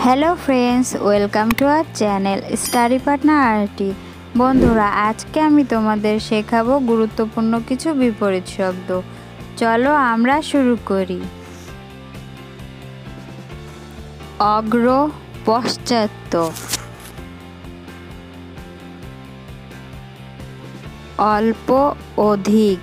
Hello friends, welcome to our channel study partner RT. বন্ধুরা, আজকে আমি তোমাদের শেখাবো গুরুত্বপূর্ণ কিছু বিপরীত শব্দ। চলো আমরা শুরু করি। অগ্র, পশ্চাৎ, অল্প, অধিক,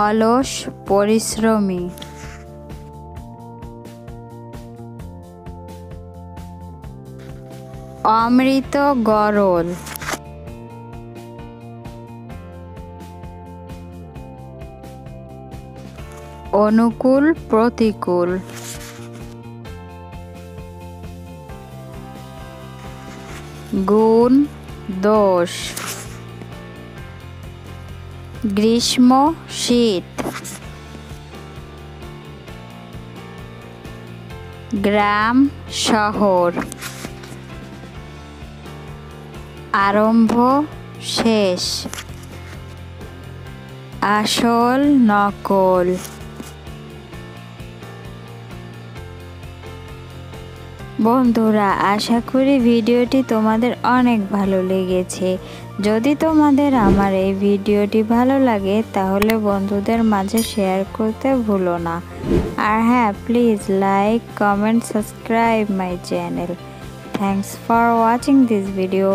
অলস, পরিশ্রমী, অমৃত গরল, অনুকূল, প্রতিকূল, গুণ, দোষ, গ্রীষ্ম, শীত, গ্রাম, শহর, আরম্ভ, শেষ, আসল, নকল। বন্ধুরা, আশা করি ভিডিওটি তোমাদের অনেক ভালো লেগেছে। যদি তোমাদের আমার এই ভিডিওটি ভালো লাগে তাহলে বন্ধুদের মাঝে শেয়ার করতে ভুলো না। আর হ্যাঁ, please like, comment, subscribe my channel. Thanks for watching this video.